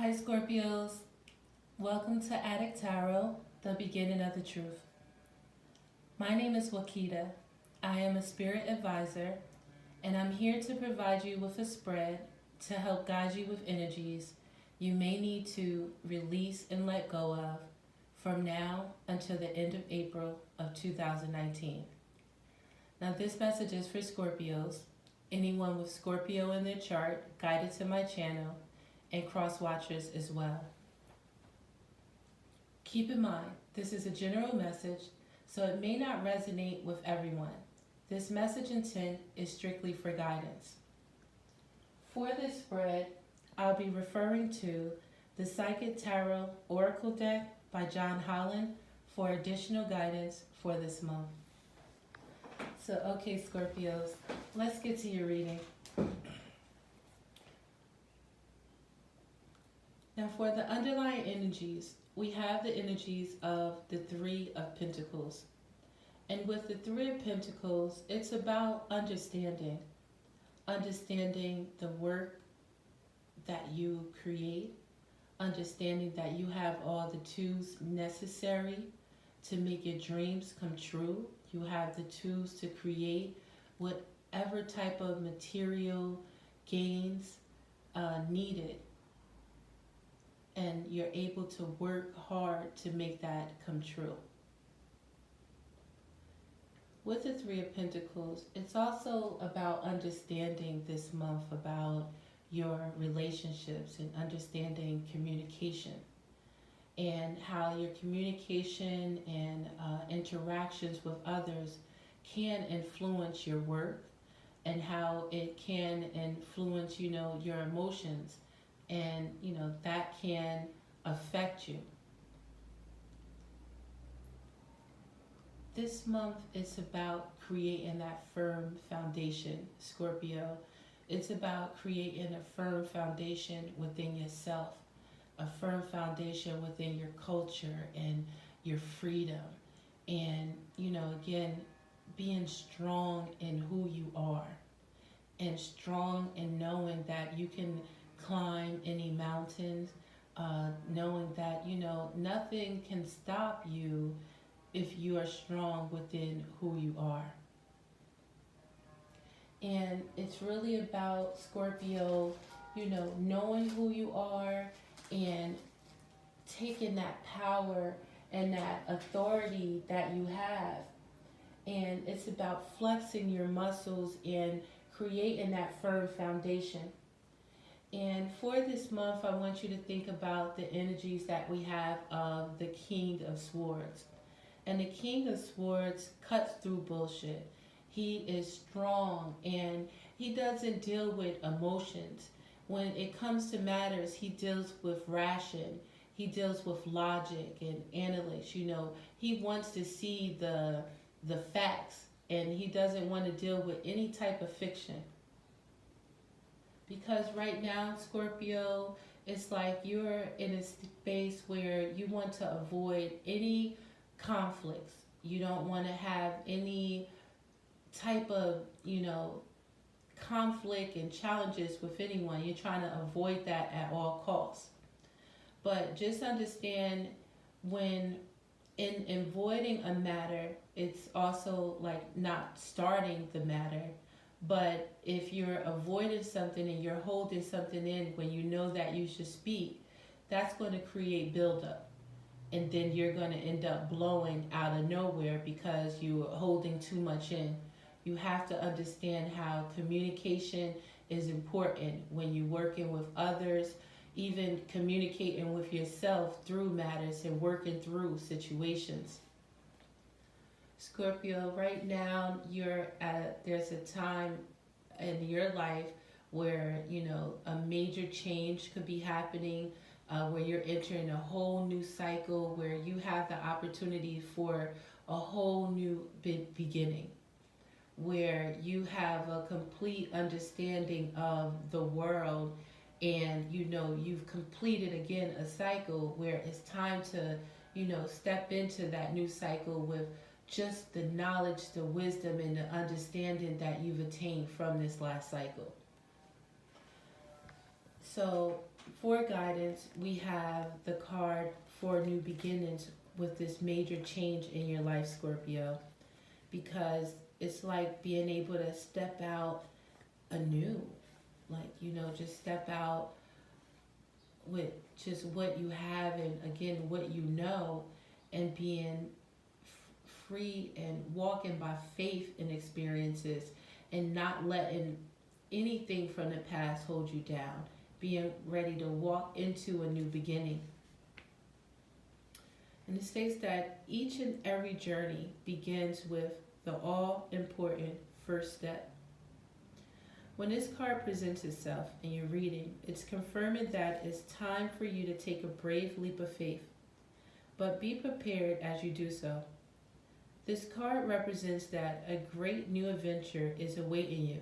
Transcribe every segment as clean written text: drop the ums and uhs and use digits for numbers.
Hi Scorpios, welcome to Adik Tarot, the beginning of the truth. My name is Wakida. I am a spirit advisor and I'm here to provide you with a spread to help guide you with energies you may need to release and let go of from now until the end of April of 2019. Now this message is for Scorpios, anyone with Scorpio in their chart guided to my channel, and cross watchers as well. Keep in mind, this is a general message, so it may not resonate with everyone. This message intent is strictly for guidance. For this spread, I'll be referring to the Psychic Tarot Oracle deck by John Holland for additional guidance for this month. So, okay, Scorpios, let's get to your reading. Now for the underlying energies, we have the energies of the Three of Pentacles. And with the Three of Pentacles, it's about understanding the work that you create, understanding that you have all the tools necessary to make your dreams come true. You have the tools to create whatever type of material gains needed. And you're able to work hard to make that come true. With the Three of Pentacles, it's also about understanding this month about your relationships and understanding communication and how your communication and interactions with others can influence your work and how it can influence, your emotions. And, that can affect you. This month is about creating that firm foundation, Scorpio. It's about creating a firm foundation within yourself, a firm foundation within your culture and your freedom. And, again, being strong in who you are and strong in knowing that you can climb any mountains, knowing that, nothing can stop you if you are strong within who you are. And it's really about, Scorpio, knowing who you are and taking that power and that authority that you have. And it's about flexing your muscles and creating that firm foundation. And for this month, I want you to think about the energies that we have of the King of Swords. And the King of Swords cuts through bullshit. He is strong and he doesn't deal with emotions. When it comes to matters, he deals with ration. He deals with logic and analysis. He wants to see the facts, and he doesn't want to deal with any type of fiction. Because right now, Scorpio, it's like you're in a space where you want to avoid any conflicts. You don't want to have any type of, conflict and challenges with anyone. You're trying to avoid that at all costs. But just understand, when in avoiding a matter, it's also like not starting the matter. But if you're avoiding something and you're holding something in when you know that you should speak, that's going to create buildup. And then you're going to end up blowing out of nowhere because you're holding too much in. You have to understand how communication is important when you're working with others, even communicating with yourself through matters and working through situations. Scorpio, right now there's a time in your life where, a major change could be happening, where you're entering a whole new cycle, where you have the opportunity for a whole new beginning, where you have a complete understanding of the world, and, you've completed again a cycle where it's time to, step into that new cycle with just the knowledge, the wisdom, and the understanding that you've attained from this last cycle. So for guidance, we have the card for new beginnings with this major change in your life, Scorpio, because it's like being able to step out anew, like, just step out with just what you have and again what you know, and being free and walking by faith in experiences and not letting anything from the past hold you down, being ready to walk into a new beginning. And it states that each and every journey begins with the all important first step. When this card presents itself in your reading, it's confirming that it's time for you to take a brave leap of faith. But be prepared as you do so. This card represents that a great new adventure is awaiting you.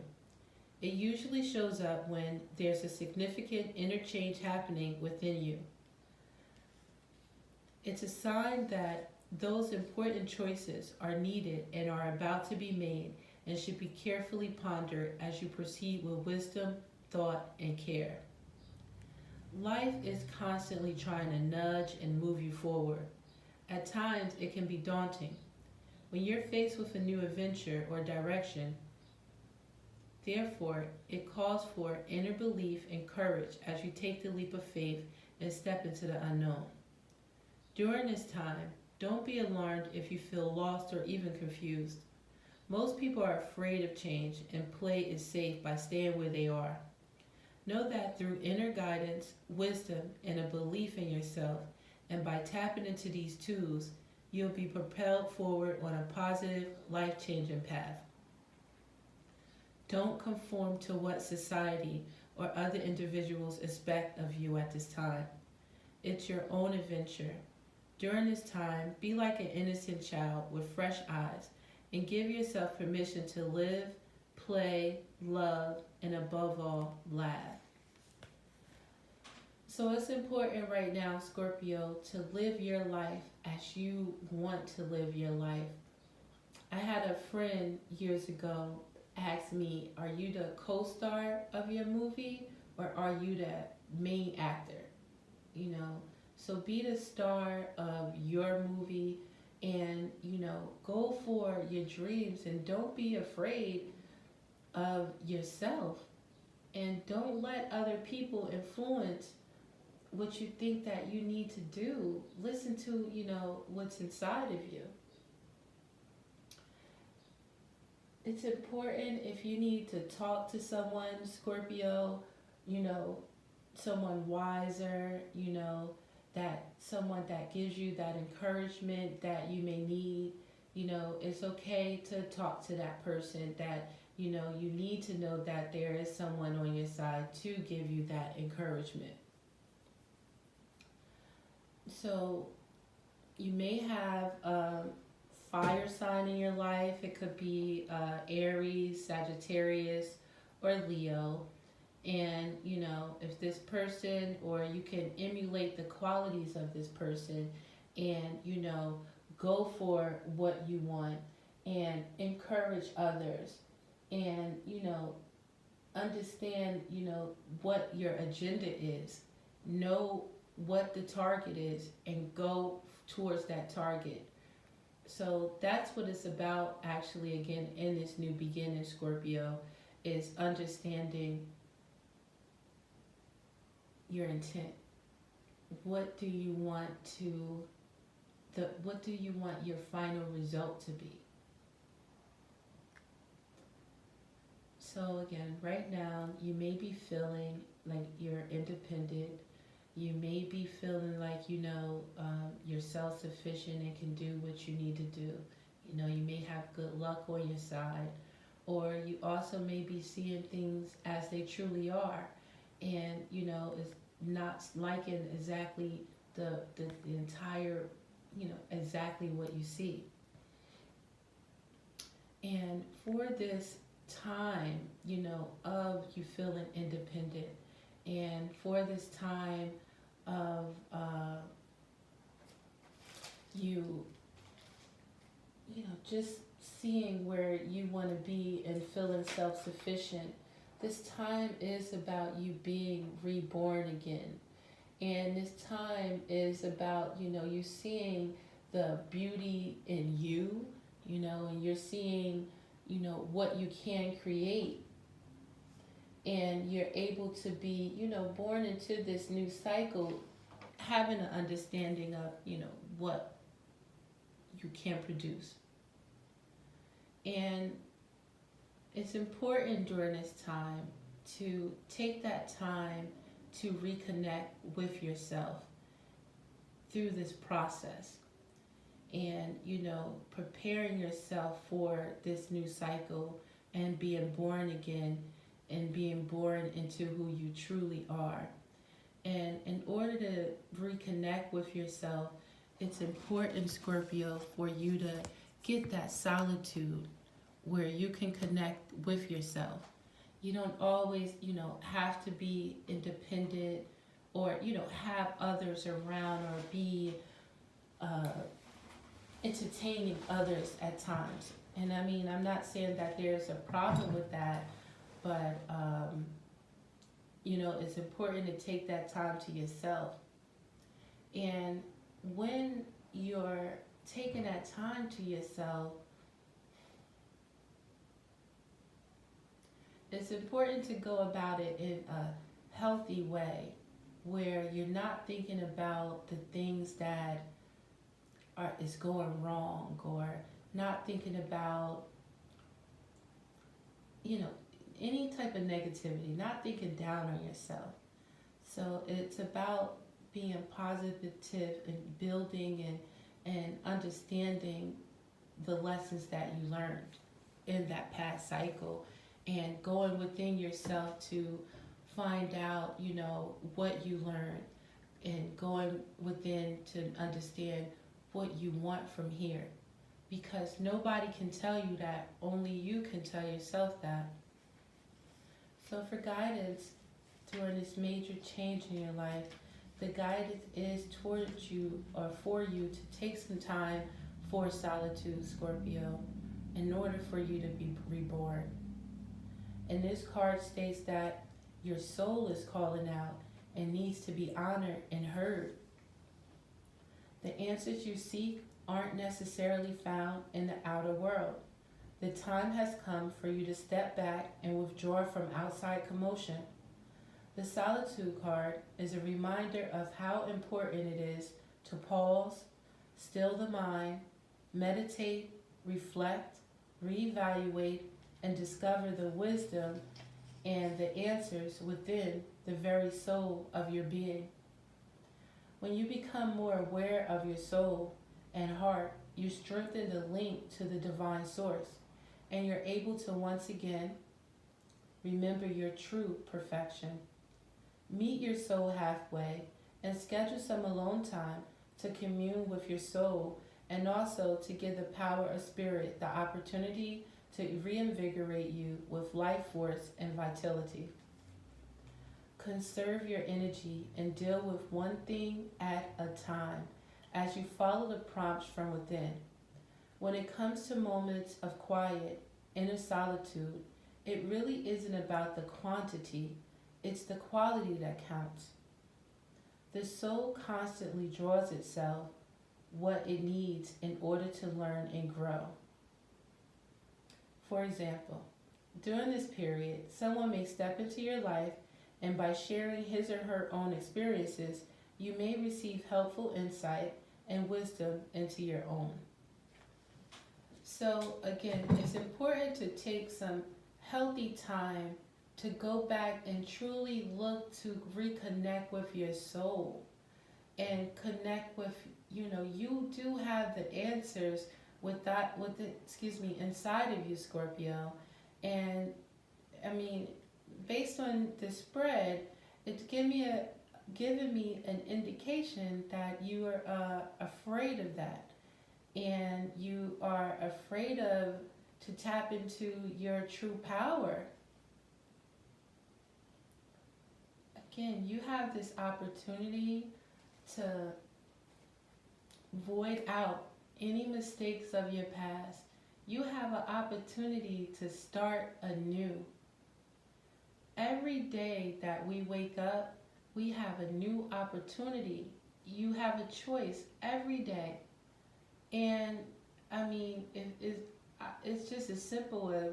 It usually shows up when there's a significant interchange happening within you. It's a sign that those important choices are needed and are about to be made, and should be carefully pondered as you proceed with wisdom, thought, and care. Life is constantly trying to nudge and move you forward. At times, it can be daunting. When you're faced with a new adventure or direction, therefore, it calls for inner belief and courage as you take the leap of faith and step into the unknown. During this time, don't be alarmed if you feel lost or even confused. Most people are afraid of change and play it safe by staying where they are. Know that through inner guidance, wisdom, and a belief in yourself, and by tapping into these tools, you'll be propelled forward on a positive, life-changing path. Don't conform to what society or other individuals expect of you at this time. It's your own adventure. During this time, be like an innocent child with fresh eyes, and give yourself permission to live, play, love, and above all, laugh. So it's important right now, Scorpio, to live your life as you want to live your life. I had a friend years ago ask me, are you the co-star of your movie or are you the main actor? So be the star of your movie, and go for your dreams, and don't be afraid of yourself, and don't let other people influence what you think that you need to do. Listen to what's inside of you. It's important, if you need to talk to someone, Scorpio, someone wiser, that someone that gives you that encouragement that you may need. It's okay to talk to that person, that you need to know that there is someone on your side to give you that encouragement. So you may have a fire sign in your life. It could be Aries, Sagittarius, or Leo. And if this person, or you can emulate the qualities of this person, and go for what you want, and encourage others, and understand what your agenda is, know what the target is, and go towards that target. So that's what it's about, actually, again, in this new beginning, Scorpio, is understanding your intent. What do you want your final result to be? So again, right now, you may be feeling like you're independent. You may be feeling like you're self-sufficient and can do what you need to do. You may have good luck on your side, or you also may be seeing things as they truly are, and it's not liking exactly the entire exactly what you see. And for this time of you feeling independent, and for this time of you just seeing where you want to be and feeling self-sufficient, This time is about you being reborn again. And this time is about, you seeing the beauty in you, and you're seeing, what you can create. And you're able to be, born into this new cycle, having an understanding of, what you can produce. And it's important during this time to take that time to reconnect with yourself through this process, and preparing yourself for this new cycle and being born again and being born into who you truly are. And in order to reconnect with yourself, it's important, Scorpio, for you to get that solitude where you can connect with yourself. You don't always, have to be independent or, have others around or be entertaining others at times. And I mean, I'm not saying that there's a problem with that, but, it's important to take that time to yourself. And when you're taking that time to yourself, it's important to go about it in a healthy way where you're not thinking about the things that is going wrong, or not thinking about, any type of negativity, not thinking down on yourself. So it's about being positive and building and understanding the lessons that you learned in that past cycle, and going within yourself to find out, what you learned, and going within to understand what you want from here. Because nobody can tell you that, only you can tell yourself that. So for guidance during this major change in your life, the guidance is towards you, or for you, to take some time for solitude, Scorpio, in order for you to be reborn. And this card states that your soul is calling out and needs to be honored and heard. The answers you seek aren't necessarily found in the outer world. The time has come for you to step back and withdraw from outside commotion. The solitude card is a reminder of how important it is to pause, still the mind, meditate, reflect, reevaluate, and discover the wisdom and the answers within the very soul of your being. When you become more aware of your soul and heart, you strengthen the link to the divine source, and you're able to once again remember your true perfection. Meet your soul halfway and schedule some alone time to commune with your soul, and also to give the power of spirit the opportunity to reinvigorate you with life force and vitality. Conserve your energy and deal with one thing at a time as you follow the prompts from within. When it comes to moments of quiet, inner solitude, it really isn't about the quantity, it's the quality that counts. The soul constantly draws itself what it needs in order to learn and grow. For example, during this period, someone may step into your life, and by sharing his or her own experiences, you may receive helpful insight and wisdom into your own. So again, it's important to take some healthy time to go back and truly look to reconnect with your soul and connect with, you do have the answers inside of you, Scorpio. And I mean, based on the spread, it's giving me an indication that you are afraid of that, and you are afraid to tap into your true power. Again, you have this opportunity to void out any mistakes of your past. You have an opportunity to start anew. Every day that we wake up, we have a new opportunity. You have a choice every day. And I mean, it's just as simple as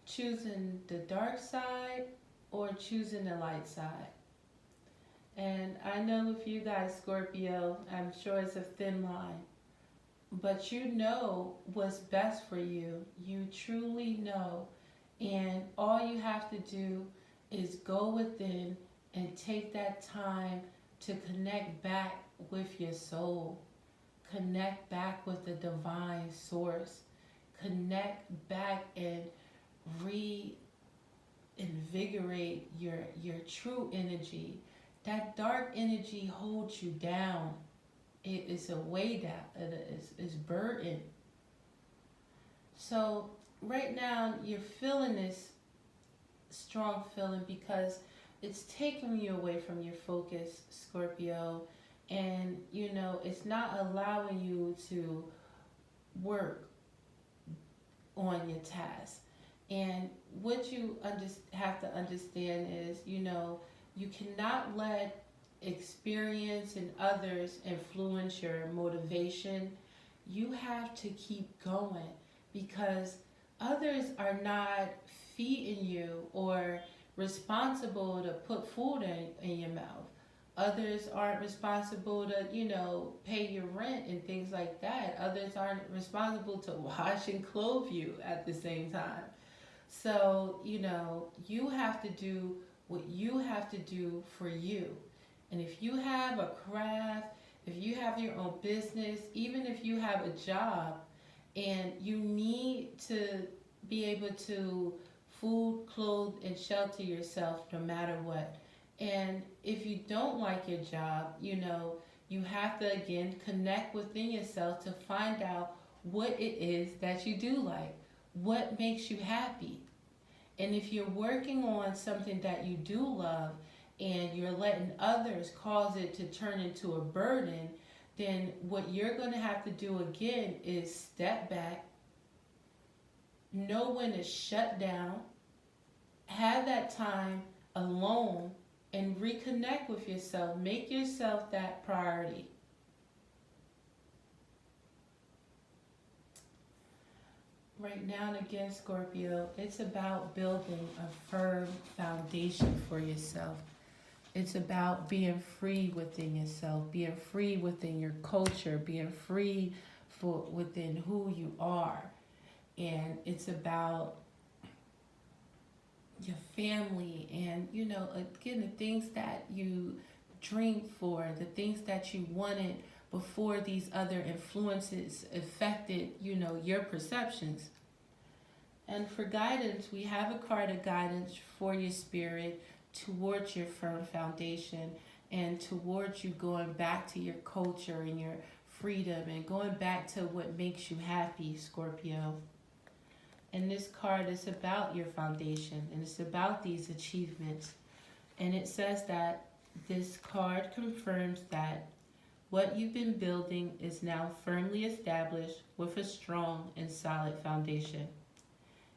choosing the dark side or choosing the light side. And I know with you guys, Scorpio, I'm sure it's a thin line, but you know what's best for you. You truly know. And all you have to do is go within and take that time to connect back with your soul, connect back with the divine source, connect back and reinvigorate your true energy. That dark energy holds you down. It is a way down. It is burden. So right now you're feeling this strong feeling because it's taking you away from your focus, Scorpio, and it's not allowing you to work on your task. And what you have to understand is, you cannot let experience and others influence your motivation. You have to keep going because others are not feeding you or responsible to put food in your mouth. Others aren't responsible to, pay your rent and things like that. Others aren't responsible to wash and clothe you at the same time. So, you have to do what you have to do for you. And if you have a craft, if you have your own business, even if you have a job, and you need to be able to food, clothe, and shelter yourself no matter what. And if you don't like your job, you have to again connect within yourself to find out what it is that you do like, what makes you happy. And if you're working on something that you do love and you're letting others cause it to turn into a burden, then what you're going to have to do again is step back, know when to shut down, have that time alone, and reconnect with yourself. Make yourself that priority. Right now and again, Scorpio, it's about building a firm foundation for yourself. It's about being free within yourself, being free within your culture, being free within who you are. And it's about your family and, again, the things that you dreamed for, the things that you wanted before these other influences affected, your perceptions. And for guidance, we have a card of guidance for your spirit towards your firm foundation and towards you going back to your culture and your freedom and going back to what makes you happy, Scorpio. And this card is about your foundation and it's about these achievements. And it says that this card confirms that what you've been building is now firmly established with a strong and solid foundation.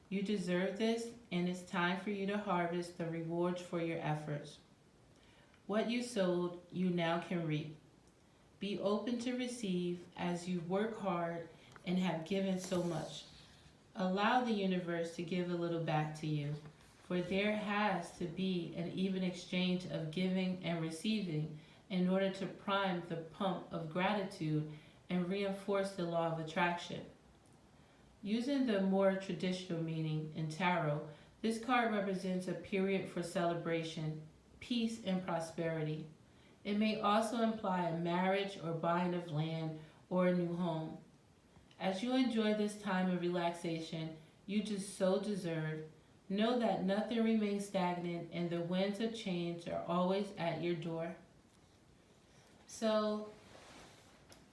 You deserve this, and it's time for you to harvest the rewards for your efforts. What you sowed, you now can reap. Be open to receive as you work hard and have given so much. Allow the universe to give a little back to you, for there has to be an even exchange of giving and receiving in order to prime the pump of gratitude and reinforce the law of attraction. Using the more traditional meaning in tarot, this card represents a period for celebration, peace, and prosperity. It may also imply a marriage or buying of land or a new home. As you enjoy this time of relaxation you just so deserve, know that nothing remains stagnant and the winds of change are always at your door. So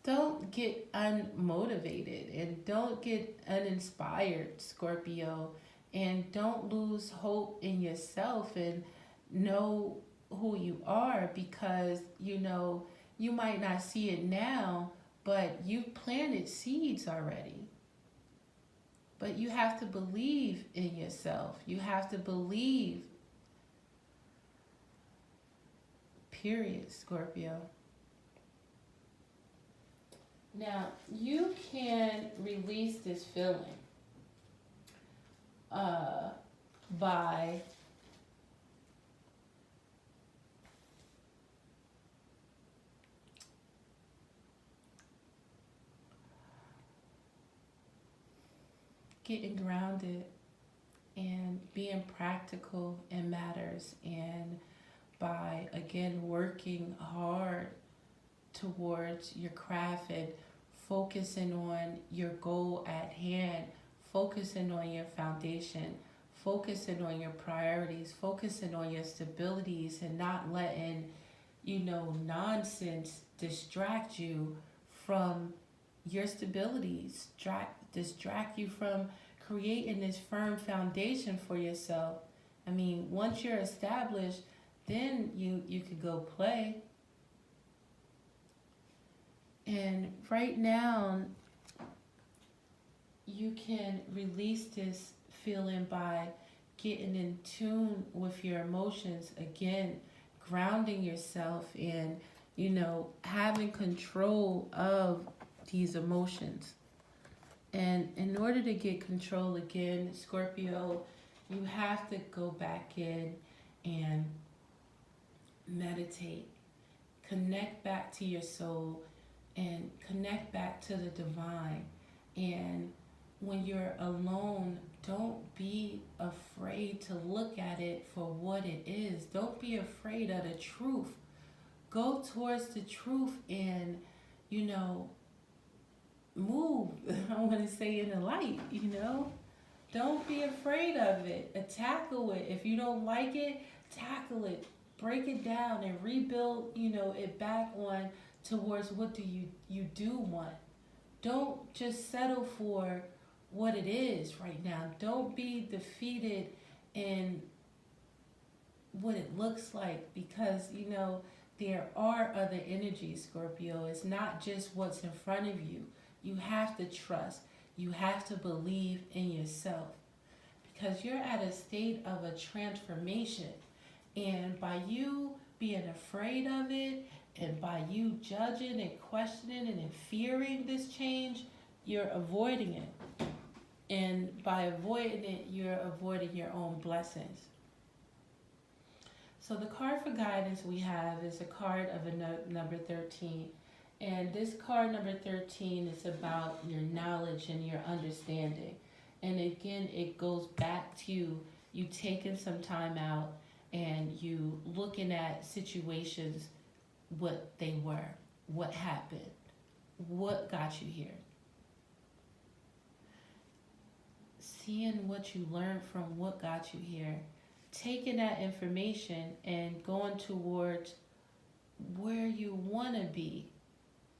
don't get unmotivated and don't get uninspired, Scorpio, and don't lose hope in yourself and know who you are because, you might not see it now, but you've planted seeds already. But you have to believe in yourself. You have to believe period, Scorpio. Now, you can release this feeling by getting grounded and being practical in matters, and by, again, working hard towards your craft and focusing on your goal at hand, focusing on your foundation, focusing on your priorities, focusing on your stabilities, and not letting, nonsense distract you from your stabilities, distract you from creating this firm foundation for yourself. I mean, once you're established, then you could go play. And right now, you can release this feeling by getting in tune with your emotions, again, grounding yourself and, having control of these emotions. And in order to get control again, Scorpio, you have to go back in and meditate, connect back to your soul, and connect back to the divine. And when you're alone, don't be afraid to look at it for what it is. Don't be afraid of the truth. Go towards the truth and, move, I want to say, in the light, Don't be afraid of it. Tackle it. If you don't like it, tackle it. Break it down and rebuild, it back on towards what do you do want. Don't just settle for what it is right now. Don't be defeated in what it looks like, because, there are other energies, Scorpio. It's not just what's in front of you. You have to trust. You have to believe in yourself, because you're at a state of a transformation. And by you being afraid of it, and by you judging and questioning and fearing this change, you're avoiding it. And by avoiding it, you're avoiding your own blessings. So the card for guidance we have is a card of a number 13. And this card, number 13, is about your knowledge and your understanding. And again, it goes back to you taking some time out and you looking at situations, what they were, what happened, what got you here. Seeing what you learned from what got you here. Taking that information and going towards where you want to be.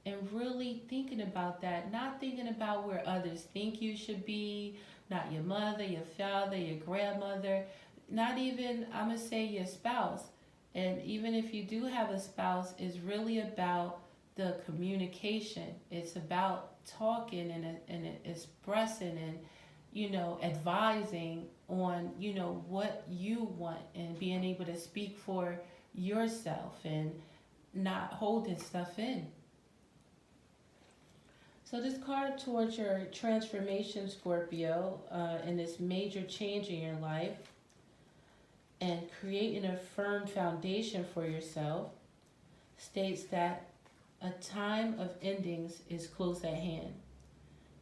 And really thinking about that, not thinking about where others think you should be, not your mother, your father, your grandmother, not even, I'm going to say, your spouse. And even if you do have a spouse, it's really about the communication. It's about talking and expressing and, advising on, what you want, and being able to speak for yourself and not holding stuff in. So this card towards your transformation, Scorpio, and this major change in your life and creating a firm foundation for yourself, states that a time of endings is close at hand.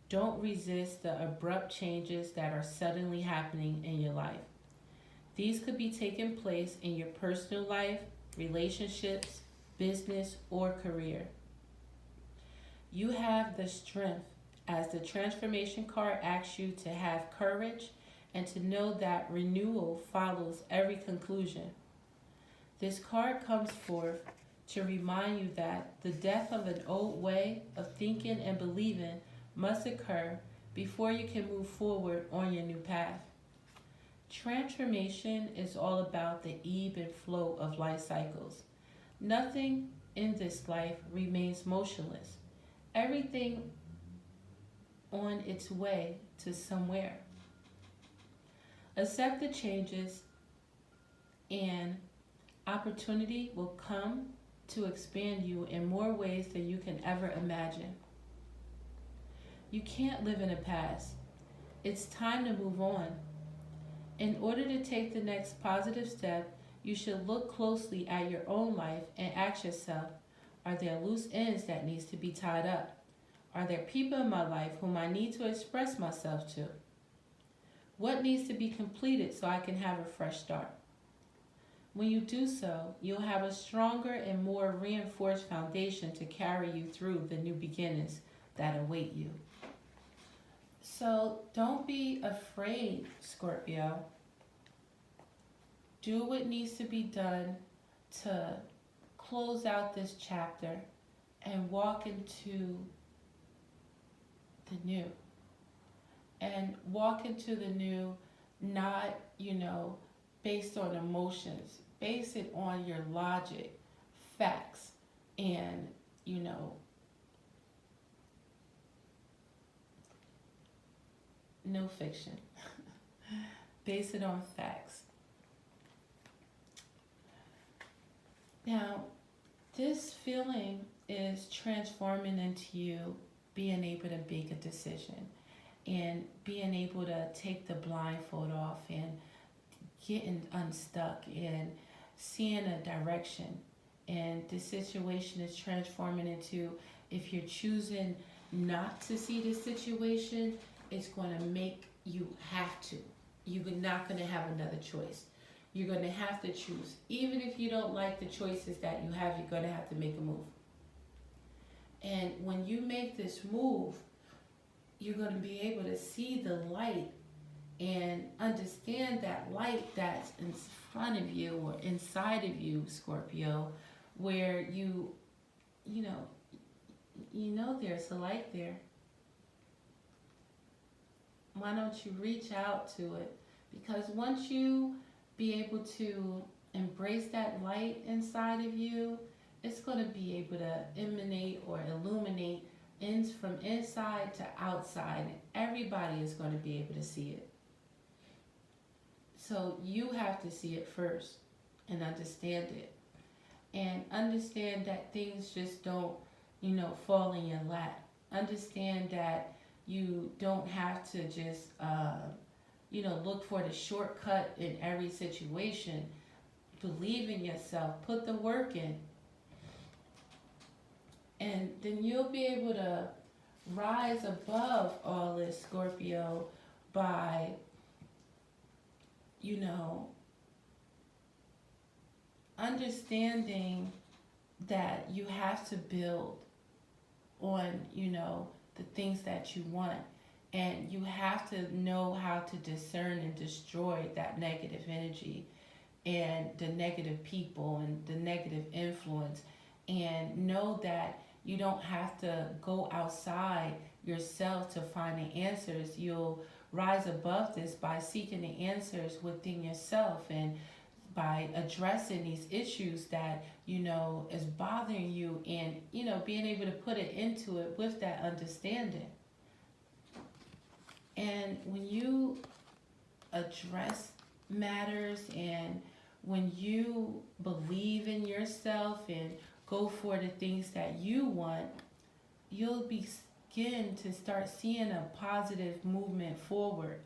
Don't resist the abrupt changes that are suddenly happening in your life. These could be taking place in your personal life, relationships, business, or career. You have the strength, as the transformation card asks you to have courage and to know that renewal follows every conclusion. This card comes forth to remind you that the death of an old way of thinking and believing must occur before you can move forward on your new path. Transformation is all about the ebb and flow of life cycles. Nothing in this life remains motionless. Everything on its way to somewhere. Accept the changes and Opportunity will come to expand you in more ways than you can ever imagine. You can't live in the past. It's time to move on. In order to take the next positive step, you should look closely at your own life and ask yourself, are there loose ends that needs to be tied up? Are there people in my life whom I need to express myself to? What needs to be completed so I can have a fresh start? When you do so, you'll have a stronger and more reinforced foundation to carry you through the new beginnings that await you. So don't be afraid, Scorpio. Do what needs to be done to close out this chapter and walk into the new. And walk into the new, not, based on emotions. Base it on your logic, facts, and, no fiction. Base it on facts. Now, this feeling is transforming into you being able to make a decision and being able to take the blindfold off and getting unstuck and seeing a direction. And the situation is transforming into, if you're choosing not to see the situation, it's going to make you have to. You're not going to have another choice. You're going to have to choose. Even if you don't like the choices that you have, you're going to have to make a move. And when you make this move, you're going to be able to see the light and understand that light that's in front of you or inside of you, Scorpio, where you know there's a light there. Why don't you reach out to it? Because once you be able to embrace that light inside of you, it's going to be able to emanate or illuminate from inside to outside. And everybody is going to be able to see it. So you have to see it first and understand it. And understand that things just don't, fall in your lap. Understand that you don't have to just, look for the shortcut in every situation. Believe in yourself. Put the work in. And then you'll be able to rise above all this, Scorpio, by, understanding that you have to build on, the things that you want. And you have to know how to discern and destroy that negative energy and the negative people and the negative influence. And know that you don't have to go outside yourself to find the answers. You'll rise above this by seeking the answers within yourself and by addressing these issues that, is bothering you and, being able to put it into it with that understanding. And when you address matters and when you believe in yourself and go for the things that you want, you'll begin to start seeing a positive movement forward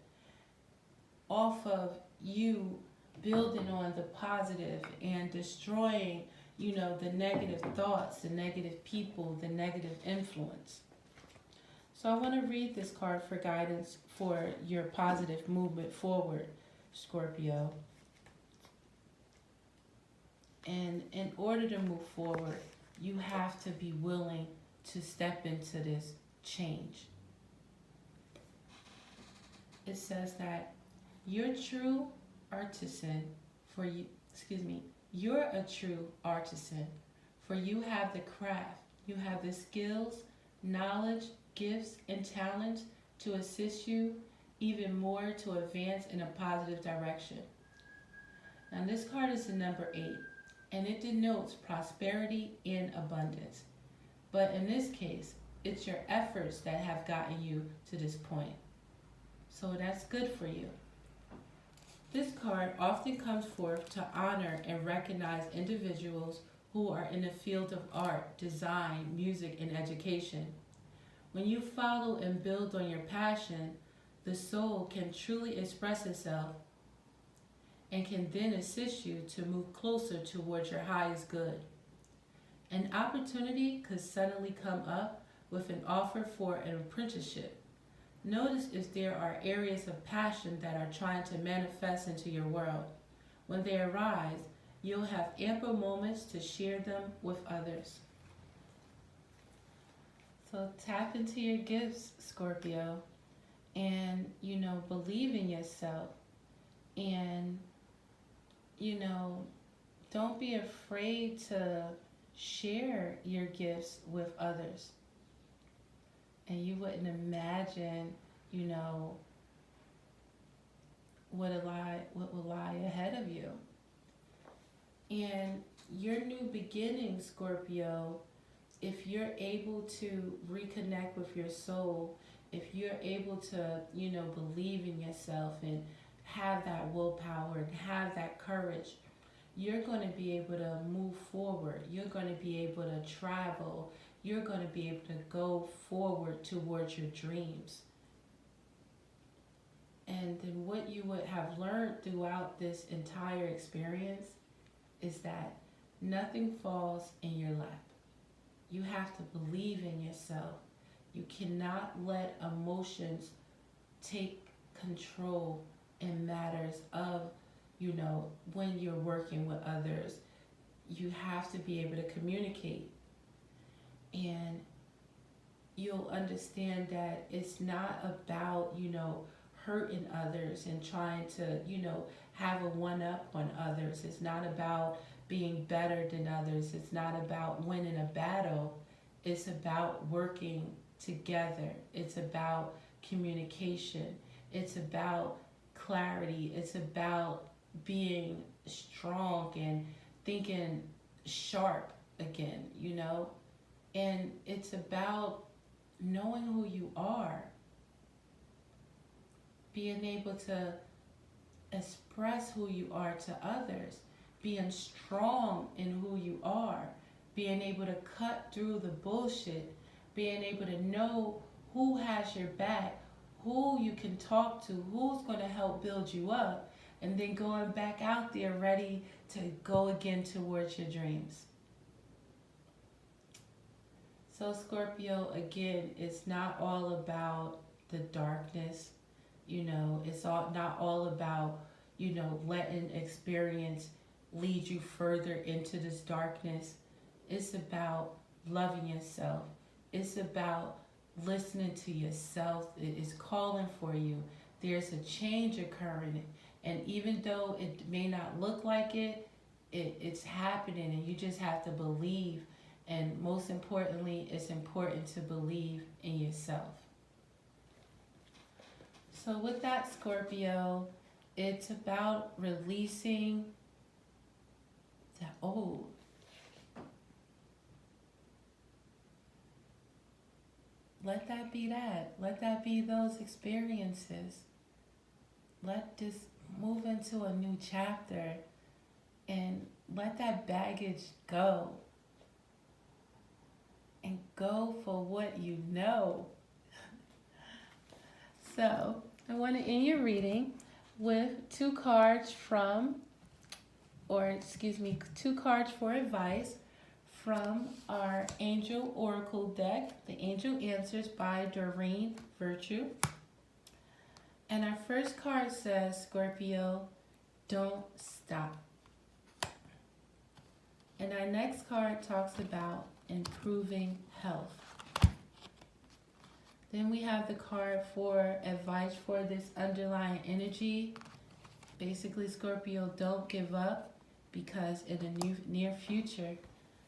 off of you building on the positive and destroying, the negative thoughts, the negative people, the negative influence. So I want to read this card for guidance for your positive movement forward, Scorpio. And in order to move forward, you have to be willing to step into this change. It says that you're a true artisan, you're a true artisan, for you have the craft, you have the skills, knowledge, gifts, and talents to assist you even more to advance in a positive direction. Now this card is the number 8. And it denotes prosperity and abundance. But in this case, it's your efforts that have gotten you to this point. So that's good for you. This card often comes forth to honor and recognize individuals who are in the field of art, design, music, and education. When you follow and build on your passion, the soul can truly express itself and can then assist you to move closer towards your highest good. An opportunity could suddenly come up with an offer for an apprenticeship. Notice if there are areas of passion that are trying to manifest into your world. When they arise, you'll have ample moments to share them with others. So tap into your gifts, Scorpio, and, believe in yourself. And, don't be afraid to share your gifts with others. And you wouldn't imagine, what will lie ahead of you. And your new beginning, Scorpio, if you're able to reconnect with your soul, if you're able to, believe in yourself and have that willpower and have that courage, you're going to be able to move forward. You're going to be able to travel. You're going to be able to go forward towards your dreams. And then what you would have learned throughout this entire experience is that nothing falls in your lap. You have to believe in yourself. You cannot let emotions take control in matters of, when you're working with others. You have to be able to communicate. And you'll understand that it's not about, hurting others and trying to, have a one-up on others. It's not about being better than others. It's not about winning a battle. It's about working together. It's about communication. It's about clarity. It's about being strong and thinking sharp again, And it's about knowing who you are, being able to express who you are to others, being strong in who you are, being able to cut through the bullshit, being able to know who has your back, who you can talk to, who's going to help build you up, and then going back out there ready to go again towards your dreams. So Scorpio, again, it's not all about the darkness. It's not all about, letting experience lead you further into this darkness. It's about loving yourself. It's about listening to yourself. It is calling for you. There's a change occurring. And even though it may not look like it, it's happening, and you just have to believe. And most importantly, it's important to believe in yourself. So with that, Scorpio, it's about releasing the old. Let that be that. Let that be those experiences. Let this move into a new chapter and let that baggage go. And go for what you know. So, I want to end your reading with two cards for advice from our Angel Oracle deck, the Angel Answers by Doreen Virtue. And our first card says, Scorpio, don't stop. And our next card talks about improving health. Then we have the card for advice for this underlying energy. Basically, Scorpio, don't give up, because in the near future,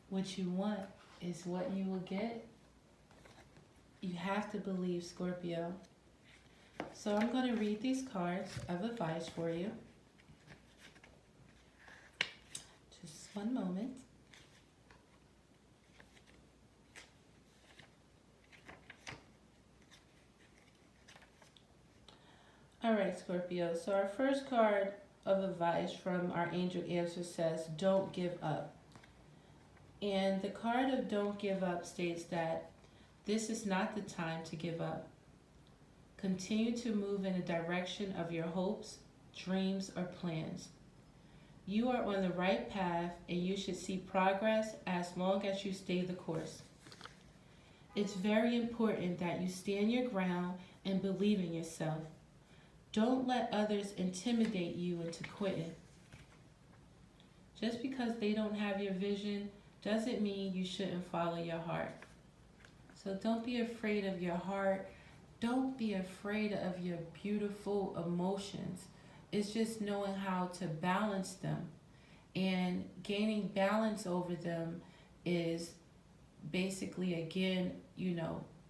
what you want is what you will get. You have to believe, Scorpio. So I'm going to read these cards of advice for you. Just one moment. All right, Scorpio. So our first card of advice from our angel answer says, don't give up. And the card of don't give up states that this is not the time to give up. Continue to move in the direction of your hopes, dreams, or plans. You are on the right path and you should see progress as long as you stay the course. It's very important that you stand your ground and believe in yourself. Don't let others intimidate you into quitting. Just because they don't have your vision doesn't mean you shouldn't follow your heart. So don't be afraid of your heart. Don't be afraid of your beautiful emotions. It's just knowing how to balance them. And gaining balance over them is basically, again,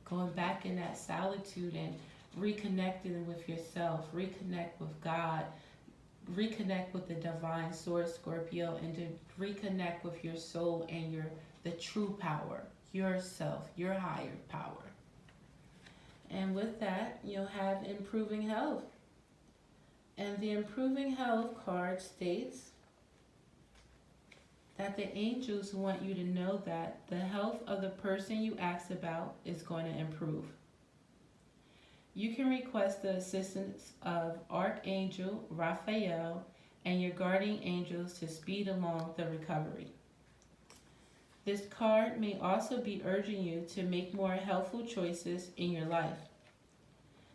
going back in that solitude and reconnecting with yourself, reconnect with God, reconnect with the divine source, Scorpio, and to reconnect with your soul and the true power, yourself, your higher power. And with that, you'll have improving health. And the improving health card states that the angels want you to know that the health of the person you ask about is going to improve. You can request the assistance of Archangel Raphael and your guardian angels to speed along the recovery. This card may also be urging you to make more healthful choices in your life.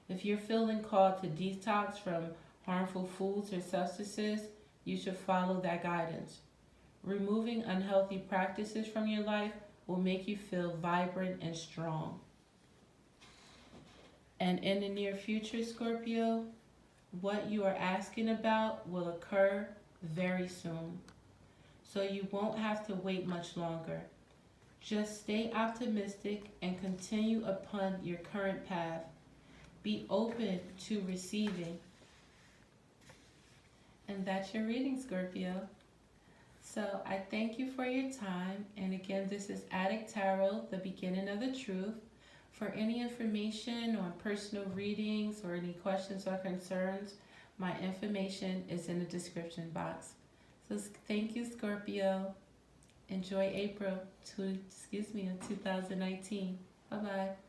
If you're feeling called to detox from harmful foods or substances, you should follow that guidance. Removing unhealthy practices from your life will make you feel vibrant and strong. And in the near future, Scorpio, what you are asking about will occur very soon. So you won't have to wait much longer. Just stay optimistic and continue upon your current path. Be open to receiving. And that's your reading, Scorpio. So I thank you for your time. And again, this is Adik Tarot, the beginning of the truth. For any information on personal readings or any questions or concerns, my information is in the description box. So thank you, Scorpio. Enjoy April 2019. Bye-bye.